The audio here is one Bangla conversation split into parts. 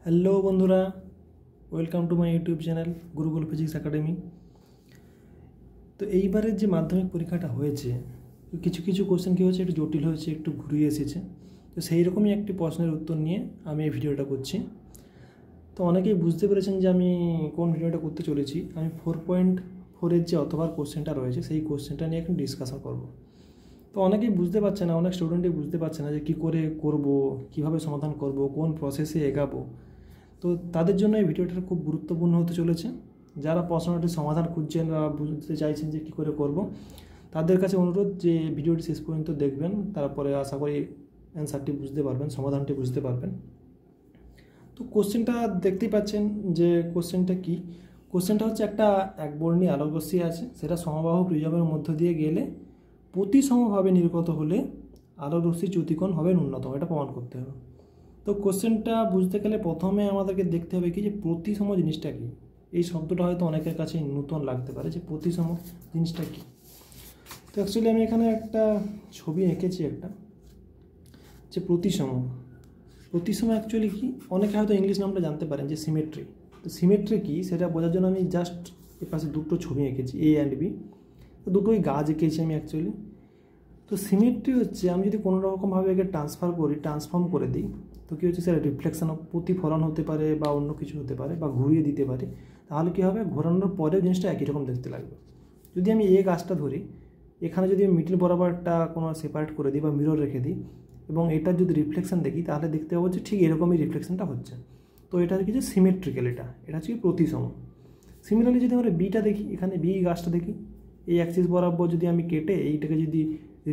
হ্যালো বন্ধুরা, welcome to my YouTube channel Gurukul physics academy. তো এইবারের যে মাধ্যমিক পরীক্ষাটা হয়েছে, কিছু কিছু কোশ্চেন কী হয়েছে, একটু জটিল হয়েছে, একটু ঘুরিয়ে এসেছে। তো সেই রকমই একটি প্রশ্নের উত্তর নিয়ে আমি এই ভিডিওটা করছি। তো অনেকেই বুঝতে পেরেছেন যে আমি কোন ভিডিওটা করতে চলেছি। আমি 4.4-এর যে অতবার কোশ্চেনটা রয়েছে সেই কোশ্চেনটা নিয়ে এখন ডিসকাশন করব। তো অনেকেই বুঝতে পারছে না, অনেক স্টুডেন্টই বুঝতে পারছে না যে কী করে করব, কীভাবে সমাধান করব, কোন প্রসেসে এগাবো। তো তাদের জন্য এই ভিডিওটা খুব গুরুত্বপূর্ণ হতে চলেছে। যারা প্রশ্নটির সমাধান খুঁজছেন বা বুঝতে চাইছেন যে কী করে করব, তাদের কাছে অনুরোধ যে ভিডিওটি শেষ পর্যন্ত দেখবেন, তারপরে আশা করি অ্যান্সারটি বুঝতে পারবেন, সমাধানটি বুঝতে পারবেন। তো কোশ্চেনটা দেখতেই পাচ্ছেন যে কোশ্চেনটা কি। কোশ্চেনটা হচ্ছে একটা একবর্ণী আলোক রশ্মি আছে, সেটা সমবাহু প্রিজমের মধ্য দিয়ে গেলে প্রতিসমভাবে নির্গত হলে আলোক রশ্মির চ্যুতিকোণ হবে ন্যূনতম, এটা প্রমাণ করতে হবে। তো কোশ্চেনটা বুঝতে গেলে প্রথমে আমাদেরকে দেখতে হবে কি যে প্রতিসম জিনিসটা কী। এই শব্দটা হয়তো অনেকের কাছে নতুন লাগতে পারে যে প্রতিসম জিনিসটা কী। তো অ্যাকচুয়ালি আমি এখানে একটা ছবি এঁকেছি একটা, যে প্রতিসম অ্যাকচুয়ালি কি, অনেকে হয়তো ইংলিশ নামটা জানতে পারেন যে সিমেট্রি। তো সিমেট্রি কী সেটা বোঝার জন্য আমি জাস্ট এর পাশে দুটো ছবি এঁকেছি, এ অ্যান্ড বি। তো দুটোই গাছ এঁকেছি আমি অ্যাকচুয়ালি। তো সিমেট্রি হচ্ছে আমি যদি কোনো রকমভাবে একে ট্রান্সফর্ম করে দিই, তো কী হচ্ছে, সেটা রিফ্লেকশন প্রতিফলন হতে পারে বা অন্য কিছু হতে পারে বা ঘুরিয়ে দিতে পারে। তাহলে কী হবে, ঘোরানোর পরেও জিনিসটা একই রকম দেখতে লাগবে। যদি আমি এই গাছটা ধরি, এখানে যদি আমি মিডল বরাবর একটা কোনো সেপারেট করে দিই বা মিরর রেখে দিই এবং এটার যদি রিফ্লেকশন দেখি, তাহলে দেখতে পাবো যে ঠিক এরকমই রিফ্লেকশনটা হচ্ছে। তো এটা কি যে সিমেট্রিক্যাল, এটা হচ্ছে প্রতিসম। সিমিলারলি যদি আমরা বিটা দেখি, এখানে বি গাছটা দেখি, এই অ্যাক্সিস বরাবর যদি আমি কেটে এইটাকে যদি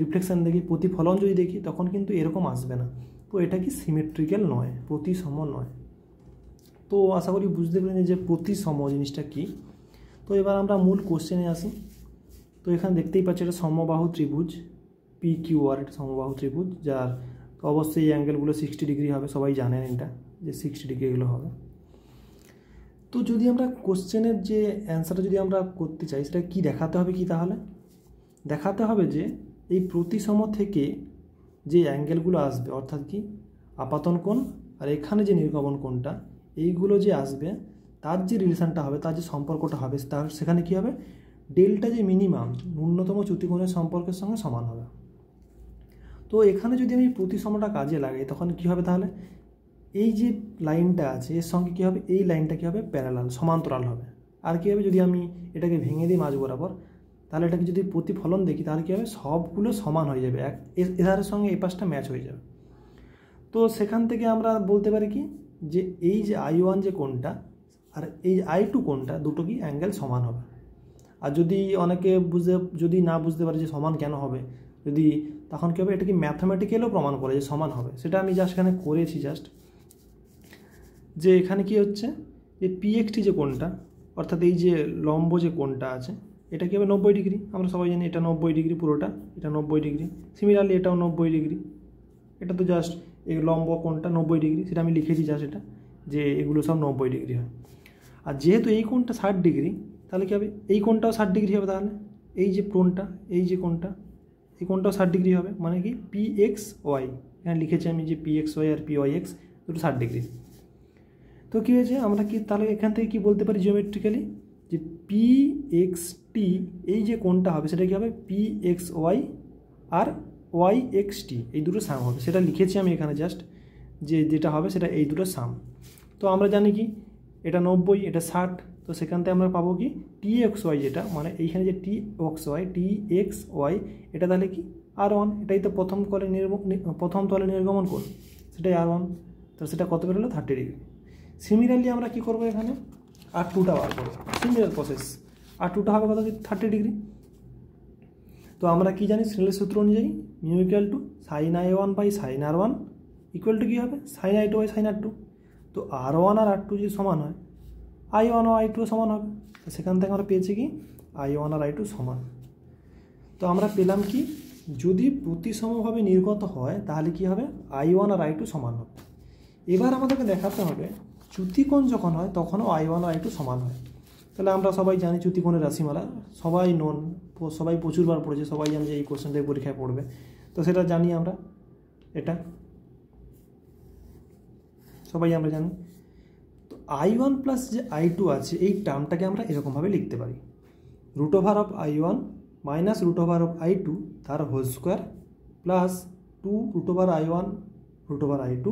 রিফ্লেকশান দেখি, প্রতিফলন যদি দেখি, তখন কিন্তু এরকম আসবে না। তো এটা কি সিমেট্রিক্যাল নয়, প্রতিসম নয়। তো আশা করি বুঝতে পেরেছি যে প্রতিসম জিনিসটা কি। তো এবার আমরা মূল কোশ্চেনে আসি। তো এখানে দেখতেই পাচ্ছি এটা সমবাহু ত্রিভুজ PQR, এটা সমবাহু ত্রিভুজ, যার অবশ্যই এই অ্যাঙ্গেলগুলো 60 ডিগ্রি হবে, সবাই জানেন এটা যে 60 ডিগ্রি এগুলো হবে। তো যদি আমরা কোশ্চেনের যে অ্যান্সারটা যদি আমরা করতে চাই, সেটা কি দেখাতে হবে, কি তাহলে দেখাতে হবে যে এই প্রতিসম থেকে যে অ্যাঙ্গেলগুলো আসবে, অর্থাৎ কি আপাতন কোণ আর এখানে যে নির্গমন কোণটা, এইগুলো যে আসবে তার যে রিলেশনটা হবে, তার যে সম্পর্কটা হবে, তার সেখানে কী হবে, ডেল্টা যে মিনিমাম ন্যূনতম চ্যুতিকোণের সম্পর্কের সঙ্গে সমান হবে। তো এখানে যদি আমি প্রতিসমটা কাজে লাগাই, তখন কী হবে, তাহলে এই যে লাইনটা আছে এর সঙ্গে কী হবে, এই লাইনটা কী হবে, প্যারালাল, সমান্তরাল হবে। আর কী হবে, যদি আমি এটাকে ভেঙে দিই মাঝ বরাবর, তাহলে এটাকে যদি প্রতিফলন দেখি, তাহলে কী হবে, সবগুলো সমান হয়ে যাবে, এধারের সঙ্গে এই পাশটা ম্যাচ হয়ে যাবে। তো সেখান থেকে আমরা বলতে পারি কি যে এই যে I1 যে কোণটা আর এই I2 কোণটা, দুটো কি অ্যাঙ্গেল সমান হবে। আর যদি অনেকে যদি না বুঝতে পারে যে সমান কেন হবে, যদি তখন কী হবে, এটা কি ম্যাথামেটিক্যালও প্রমাণ করে যে সমান হবে। সেটা আমি জাস্ট এখানে করেছি, যে এখানে কি হচ্ছে, যে PXT যে কোণটা, অর্থাৎ এই যে লম্ব যে কোণটা আছে, এটা কী হবে 90 ডিগ্রি। আমরা সবাই জানি এটা 90 ডিগ্রি, পুরোটা এটা 90 ডিগ্রি। সিমিলারলি এটাও 90 ডিগ্রি। এটা তো জাস্ট এই লম্ব কোণটা 90 ডিগ্রি, সেটা আমি লিখেছি জাস্ট এটা, যে এগুলো সব 90 ডিগ্রি হয়। আর যেহেতু এই কোণটা 60 ডিগ্রি, তাহলে কী হবে, এই কোণটাও 60 ডিগ্রি হবে। তাহলে এই যে কোণটা, এই যে কোণটা, এই কোণটাও 60 ডিগ্রি হবে, মানে কি PXY, এখানে লিখেছি আমি যে PXY আর PYX দুটো 60 ডিগ্রি। তো কী হয়েছে, আমরা কি তাহলে এখান থেকে কি বলতে পারি জিওমেট্রিক্যালি, যে PXT এই যে কোণটা হবে, সেটা কী হবে, PXY আর YXT এই দুটো সাম হবে। সেটা লিখেছি আমি এখানে জাস্ট, যে যেটা হবে সেটা এই দুটো সাম। তো আমরা জানি কি এটা 90, এটা 60। তো সেখান থেকে আমরা পাবো কি TXY, যেটা মানে এইখানে যে TXY এটা তাহলে কি R1, এটাই তো প্রথম তলে নির্গমন কোণ, সেটাই R1। তো সেটা কত বেরোলো, 30 ডিগ্রি। সিমিলারলি আমরা কি করব, এখানে R2টা বার করবো, সিমিলার প্রসেস। R2টা হবে কত, 30 ডিগ্রি। তো আমরা কি জানি, স্নেলের সূত্র অনুযায়ী mu equal to sin I1 by sin R1 equal to কী হবে, sin I2 by sin R2। তো R1 আর R2 যদি সমান হয়, I1 ও I2 সমান হবে। তো সেখান থেকে আমরা পেয়েছি কি I1 আর I2 সমান। তো আমরা পেলাম কি, যদি প্রতিসমভাবে নির্গত হয়, তাহলে কি হবে, I1 আর I2 সমান হবে। এবার আমাদেরকে দেখাতে হবে চ্যুতিকোণ যখন হয়, তখনও I1 আর I2 সমান হয়। তাহলে আমরা সবাই জানি চ্যুতিকোণের রাশিমালা, সবাই প্রচুরবার পড়েছে, সবাই জানে যে এই কোশ্চেনটাই পরীক্ষায় পড়বে। তো সেটা জানি আমরা, এটা সবাই আমরা জানি। i1 প্লাস যে i2 আছে এই টার্মটাকে আমরা এরকমভাবে লিখতে পারি, root over of i1 minus root over of i2 তার whole square plus 2 root over i1 root over i2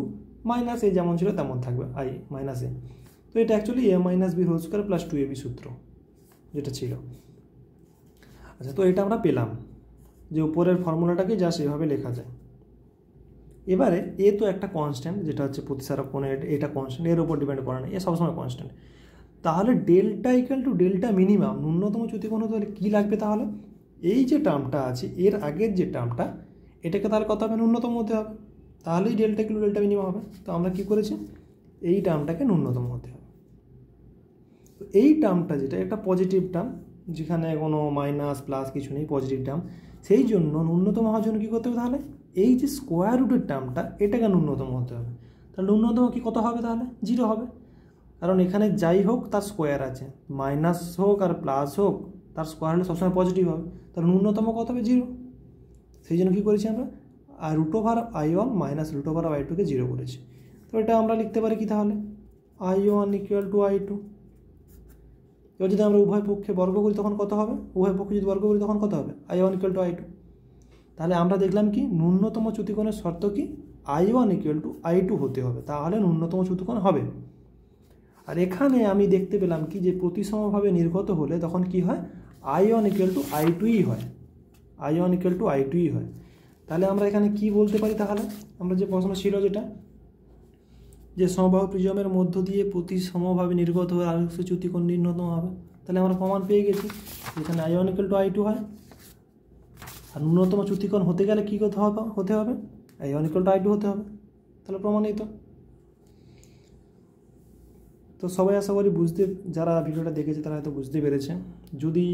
minus a যেমন ছিল তেমন থাকবে i মাইনাস এ। তো এটা actually a minus b whole square plus 2ab সূত্র যেটা ছিল। আচ্ছা, তো এটা আমরা পেলাম যে উপরের ফর্মুলাটাকে যা সেভাবে লেখা যায়। এবারে এ তো একটা কনস্ট্যান্ট, যেটা হচ্ছে প্রতিসারক কোণে এটা কনস্ট্যান্ট, এর উপর ডিপেন্ড করে না, এ সবসময় কনস্ট্যান্ট। তাহলে delta equal to delta minimum, ন্যূনতম চ্যুতিকোণ হতে হলে কী লাগবে? তাহলে এই যে টার্মটা আছে এর আগের যে টার্মটা, এটাকে তাহলে কত হবে? ন্যূনতম হতে হবে, তাহলেই delta equal to delta minimum হবে। তো আমরা কী করেছি, এই টার্মটাকে ন্যূনতম হতে হবে। তো এই টার্মটা যেটা একটা পজিটিভ টার্ম, যেখানে কোনো মাইনাস প্লাস কিছু নেই, পজিটিভ টার্ম, সেই জন্য ন্যূনতম হওয়ার জন্য কী করতে হবে? তাহলে এই যে স্কোয়ার রুটের টার্মটা এটাকে ন্যূনতম হতে হবে। তাহলে ন্যূনতম কি কত হবে? তাহলে 0 হবে, কারণ এখানে যাই হোক তার স্কোয়ার আছে, মাইনাস হোক আর প্লাস হোক তার স্কোয়ার হলে সবসময় পজিটিভ হবে। তাহলে ন্যূনতম কত হবে? 0। সেই জন্য কী করেছি আমরা, root over i1 minus root over i2কে 0 করেছি। তো এটা আমরা লিখতে পারি কি তাহলে, i1 ইকুয়াল টু i2। এবার যদি আমরা উভয় পক্ষে বর্গ করি তখন কত হবে? উভয় পক্ষে যদি বর্গ করি তখন কত হবে? i1 equal to i2। তাহলে আমরা দেখলাম কি, ন্যূনতম চ্যুতিকোণের শর্ত কি, i1 ইকুয়াল টু i2 হতে হবে, তাহলে ন্যূনতম চ্যুতিকোণ হবে। আর এখানে আমি দেখতে পেলাম কি, যে প্রতিসমভাবে নির্গত হলে তখন কি হয়, i1 ইকুয়াল টু i2ই হয়, i1 ইকুয়াল টু i2ই হয়। তাহলে আমরা এখানে কি বলতে পারি? তাহলে আমরা যে প্রশ্ন ছিল যেটা, যে সমবাহু প্রিজমের মধ্য দিয়ে প্রতিসমভাবে নির্গত হয়ে আলোচ্য চ্যুতিকোণ নির্ণয় হবে, তাহলে আমরা প্রমাণ পেয়ে গেছি যেখানে i1 ইকুয়াল টু i2 হয়। আর ন্যূনতম চ্যুতিকোণ হতে গেলে কী হতে হবে? i1 ইকুয়াল টু i2 হতে হবে, তাহলে প্রমাণিত। তো সবাই আশা করি যারা ভিডিওটা দেখেছে তারা হয়তো বুঝতে পেরেছে। যদি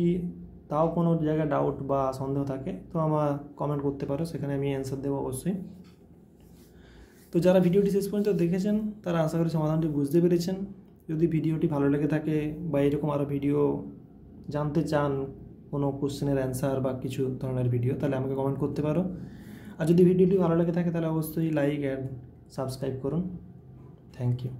তাও কোনো জায়গায় ডাউট বা সন্দেহ থাকে তো আমার কমেন্ট করতে পারো, সেখানে আমি অ্যান্সার দেবো অবশ্যই। তো যারা ভিডিওটি শেষ পর্যন্ত দেখেছেন তারা আশা করি সমাধানটি বুঝতে পেরেছেন। যদি ভিডিওটি ভালো লেগে থাকে বা এরকম আরও ভিডিও জানতে চান, কোনো কোশ্চেনের অ্যান্সার বা কিছু ধরনের ভিডিও, তাহলে আমাকে কমেন্ট করতে পারো। আর যদি ভিডিওটি ভালো লেগে থাকে তাহলে অবশ্যই লাইক অ্যান্ড সাবস্ক্রাইব করুন। Thank you.